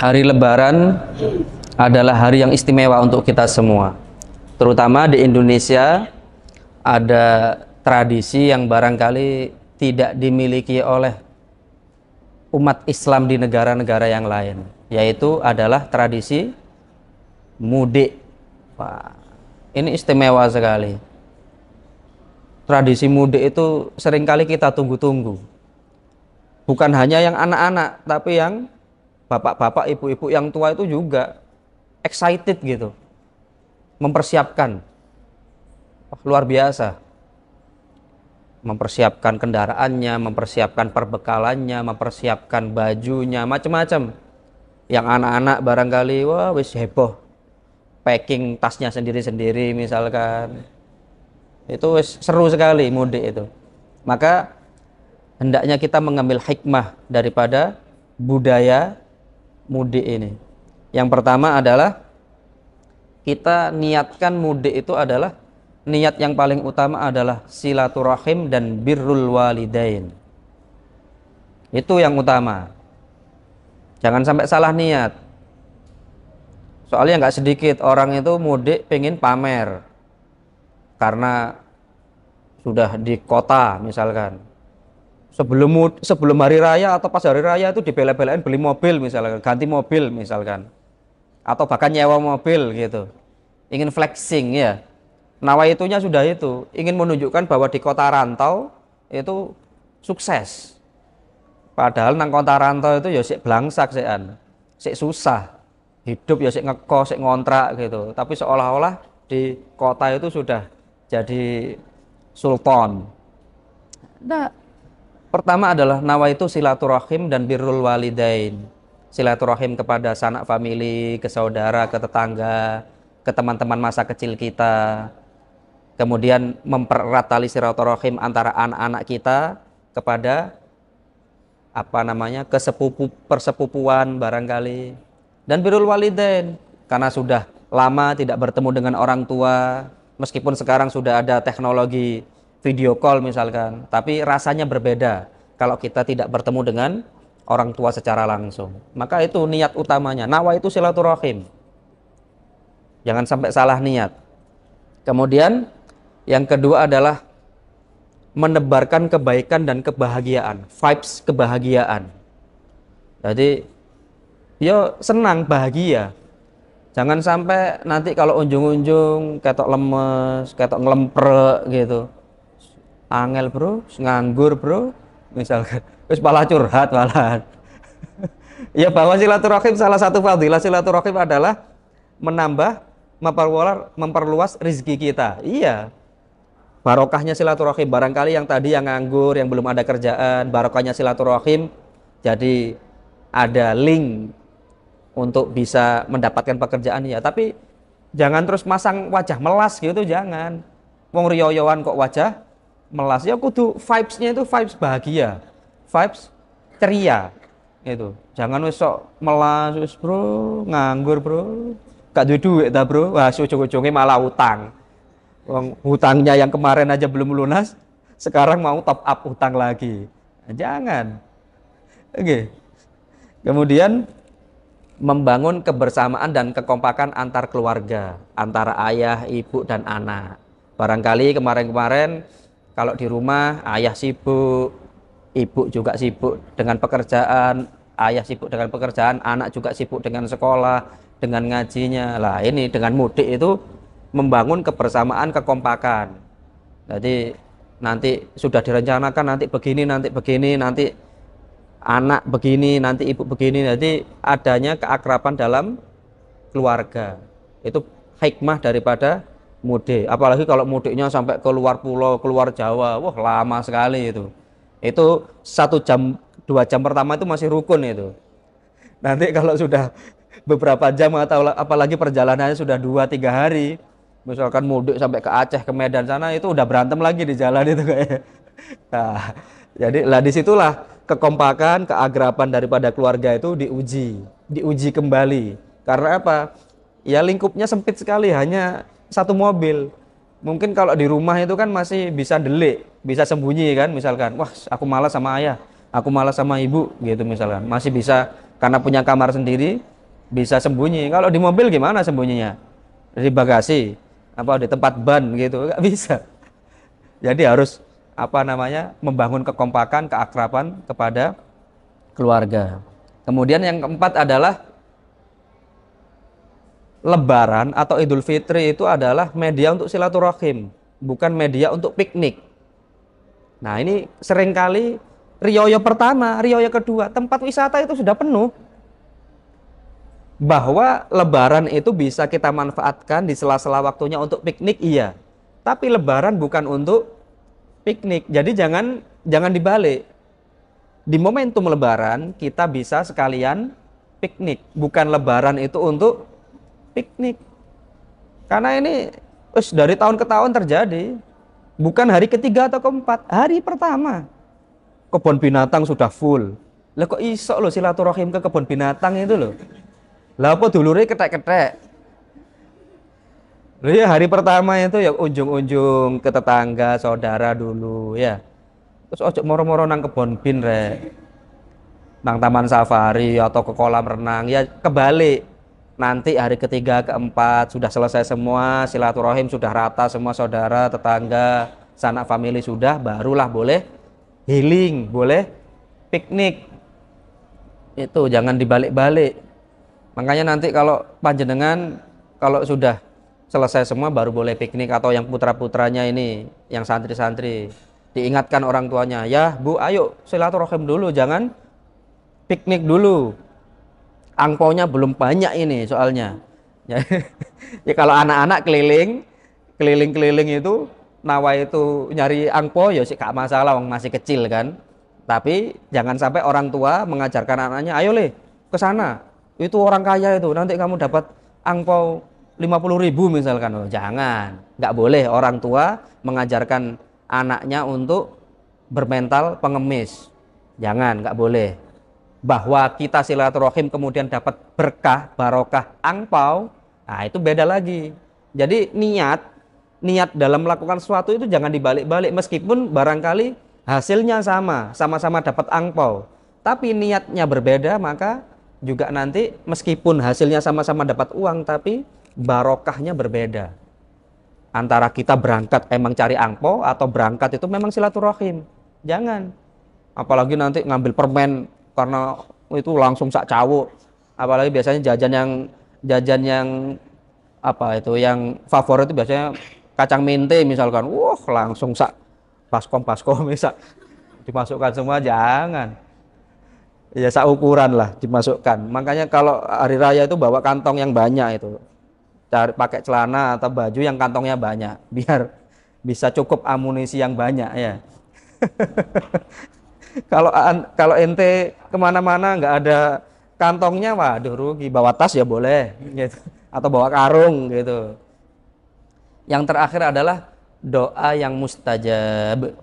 Hari Lebaran adalah hari yang istimewa untuk kita semua. Terutama di Indonesia ada tradisi yang barangkali tidak dimiliki oleh umat Islam di negara-negara yang lain, yaitu adalah tradisi mudik. Wah, ini istimewa sekali. Tradisi mudik itu seringkali kita tunggu-tunggu. Bukan hanya yang anak-anak, tapi yang bapak-bapak, ibu-ibu yang tua itu juga excited gitu, mempersiapkan. Wah, luar biasa. Mempersiapkan kendaraannya, mempersiapkan perbekalannya, mempersiapkan bajunya, macam-macam. Yang anak-anak barangkali wah wis heboh, packing tasnya sendiri-sendiri misalkan. Itu wis seru sekali mudik itu. Maka hendaknya kita mengambil hikmah daripada budaya mudik ini. Yang pertama adalah kita niatkan mudik itu adalah niat yang paling utama adalah silaturahim dan birrul walidain. Itu yang utama. Jangan sampai salah niat. Soalnya nggak sedikit orang itu mudik pengen pamer karena sudah di kota misalkan. Sebelum hari raya atau pas hari raya itu dibela-belain beli mobil misalkan, ganti mobil misalkan, atau bahkan nyewa mobil gitu, ingin flexing ya. Nawaitunya sudah itu, ingin menunjukkan bahwa di kota rantau itu sukses. Padahal nang kota rantau itu ya sik blangsak sekan, sik susah, hidup ya sik ngekos, sik ngontrak gitu. Tapi seolah-olah di kota itu sudah jadi sultan. Nah, pertama adalah nawaitu silaturahim dan birrul walidain. Silaturahim kepada sanak famili, ke saudara, ke tetangga, ke teman-teman masa kecil kita. Kemudian mempererat tali silaturahim antara anak-anak kita kepada persepupuan barangkali. Dan birrul walidain karena sudah lama tidak bertemu dengan orang tua, meskipun sekarang sudah ada teknologi video call misalkan, tapi rasanya berbeda kalau kita tidak bertemu dengan orang tua secara langsung. Maka itu niat utamanya, nawaitu silaturahim. Jangan sampai salah niat. Kemudian yang kedua adalah menebarkan kebaikan dan kebahagiaan, vibes kebahagiaan. Jadi yo senang, bahagia. Jangan sampai nanti kalau unjung-unjung ketok lemes, ketok ngelemprek gitu. Angel bro, nganggur bro, misalkan, terus malah curhat malahan. Ya bahwa silaturahim salah satu fadilah silaturahim adalah menambah, memperluas rezeki kita. Iya, barokahnya silaturahim. Barangkali yang tadi yang nganggur, yang belum ada kerjaan, barokahnya silaturahim, jadi ada link untuk bisa mendapatkan pekerjaan ya. Tapi jangan terus masang wajah melas gitu, jangan. Wong riyo-riyoan kok wajah melas, ya kudu vibes-nya itu vibes bahagia, vibes ceria itu. Jangan wis sok melas wis bro, nganggur bro, gak duwe duit dah bro, wah ujung-ujungnya malah utang. Wong hutangnya yang kemarin aja belum lunas, sekarang mau top up hutang lagi. Jangan. Oke. Kemudian membangun kebersamaan dan kekompakan antar keluarga, antara ayah, ibu dan anak. Barangkali kemarin-kemarin kalau di rumah ayah sibuk, ibu juga sibuk dengan pekerjaan, ayah sibuk dengan pekerjaan, anak juga sibuk dengan sekolah, dengan ngajinya. Lah ini dengan mudik itu membangun kebersamaan, kekompakan. Jadi nanti sudah direncanakan nanti begini, nanti anak begini, nanti ibu begini. Jadi adanya keakraban dalam keluarga. Itu hikmah daripada mudik. Apalagi kalau mudiknya sampai keluar pulau, keluar Jawa, wah lama sekali itu. Itu 1 jam, 2 jam pertama itu masih rukun itu. Nanti kalau sudah beberapa jam atau apalagi perjalanannya sudah 2-3 hari, misalkan mudik sampai ke Aceh, ke Medan sana, itu udah berantem lagi di jalan itu kayaknya. Nah, jadi lah disitulah kekompakan, keagraban daripada keluarga itu diuji kembali. Karena apa? Ya lingkupnya sempit sekali, hanya 1 mobil. Mungkin kalau di rumah itu kan masih bisa delik, bisa sembunyi kan, misalkan, wah aku malas sama ayah, aku malas sama ibu gitu misalkan, masih bisa karena punya kamar sendiri, bisa sembunyi. Kalau di mobil gimana sembunyinya? Di bagasi, apa di tempat ban gitu, nggak bisa. Jadi harus apa namanya, membangun kekompakan, keakraban kepada keluarga. Kemudian yang keempat adalah Lebaran atau Idul Fitri itu adalah media untuk silaturahim, bukan media untuk piknik. Nah ini seringkali riyoyo pertama, riyoyo kedua, tempat wisata itu sudah penuh. Bahwa Lebaran itu bisa kita manfaatkan di sela-sela waktunya untuk piknik, iya. Tapi Lebaran bukan untuk piknik. Jadi jangan dibalik. Di momentum Lebaran kita bisa sekalian piknik, bukan Lebaran itu untuk piknik. Karena ini dari tahun ke tahun terjadi. Bukan hari ketiga atau keempat, hari pertama kebun binatang sudah full. Lah kok iso loh silaturahim ke kebun binatang itu loh. Lah apa dulure ketek-ketek. Loh ya hari pertama itu ya unjung-unjung ke tetangga, saudara dulu ya. Terus ojo moro-moro nang kebun bin rek. Nang taman safari atau ke kolam renang ya kebalik. Nanti hari ketiga, keempat sudah selesai semua, silaturahim sudah rata semua saudara, tetangga, sanak famili sudah, barulah boleh healing, boleh piknik. Itu jangan dibalik-balik. Makanya nanti kalau panjenengan kalau sudah selesai semua baru boleh piknik, atau yang putra-putranya ini, yang santri-santri, diingatkan orang tuanya, ya Bu, ayo silaturahim dulu, jangan piknik dulu. Angpaunya belum banyak ini soalnya. Ya kalau anak-anak keliling itu nawa itu nyari angpau ya sih gak masalah, wong masih kecil kan. Tapi jangan sampai orang tua mengajarkan anaknya, ayo le ke sana. Itu orang kaya itu, nanti kamu dapat angpau 50.000 misalkan. Oh, jangan. Nggak boleh orang tua mengajarkan anaknya untuk bermental pengemis. Jangan, nggak boleh. Bahwa kita silaturahim kemudian dapat berkah, barokah, angpau, nah itu beda lagi. Jadi niat dalam melakukan sesuatu itu jangan dibalik-balik, meskipun barangkali hasilnya sama-sama dapat angpau, tapi niatnya berbeda, maka juga nanti meskipun hasilnya sama-sama dapat uang, tapi barokahnya berbeda. Antara kita berangkat emang cari angpau atau berangkat itu memang silaturahim. Jangan. Apalagi nanti ngambil permen karena itu langsung sak cawuk. Apalagi biasanya jajan yang apa itu yang favorit itu biasanya kacang mente misalkan. Wah, langsung sak baskom misal dimasukkan semua, jangan. Ya sak ukuran lah dimasukkan. Makanya kalau hari raya itu bawa kantong yang banyak itu. Cari pakai celana atau baju yang kantongnya banyak biar bisa cukup amunisi yang banyak ya. Kalau ente kemana-mana nggak ada kantongnya, waduh rugi. Bawa tas ya boleh gitu, atau bawa karung gitu. Yang terakhir adalah doa yang mustajab,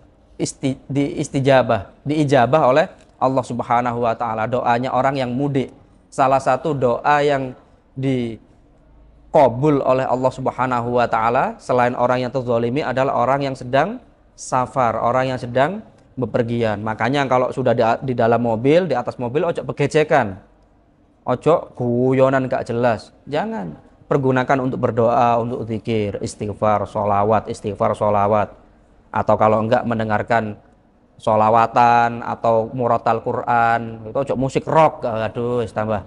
diijabah oleh Allah Subhanahu wa taala. Doanya orang yang mudik. Salah satu doa yang dikabul oleh Allah Subhanahu wa taala selain orang yang terzalimi adalah orang yang sedang safar, orang yang sedang bepergian. Makanya kalau sudah di dalam mobil, di atas mobil, ojo begecekan, ojo guyonan gak jelas. Jangan. Pergunakan untuk berdoa, untuk zikir, istighfar, sholawat. Atau kalau enggak mendengarkan sholawatan atau murotal Quran, itu ojo musik rock. Aduh, tambah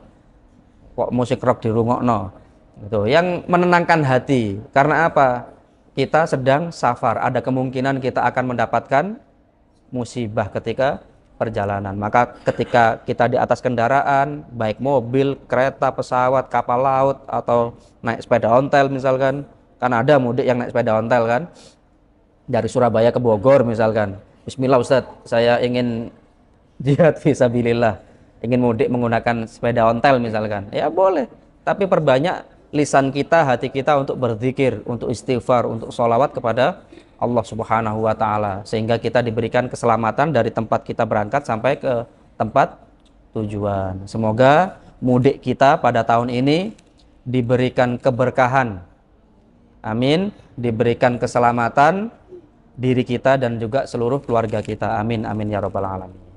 kok musik rock dirungokno. Itu yang menenangkan hati. Karena apa? Kita sedang safar. Ada kemungkinan kita akan mendapatkan musibah ketika perjalanan. Maka ketika kita di atas kendaraan, baik mobil, kereta, pesawat, kapal laut, atau naik sepeda ontel misalkan, kan ada mudik yang naik sepeda ontel kan, dari Surabaya ke Bogor misalkan. Bismillah Ustadz, saya ingin jihad fisabilillah, ingin mudik menggunakan sepeda ontel misalkan, ya boleh, tapi perbanyak lisan kita, hati kita untuk berzikir, untuk istighfar, untuk sholawat kepada Allah Subhanahu wa taala, sehingga kita diberikan keselamatan dari tempat kita berangkat sampai ke tempat tujuan. Semoga mudik kita pada tahun ini diberikan keberkahan. Amin. Diberikan keselamatan diri kita dan juga seluruh keluarga kita. Amin amin ya rabbal alamin.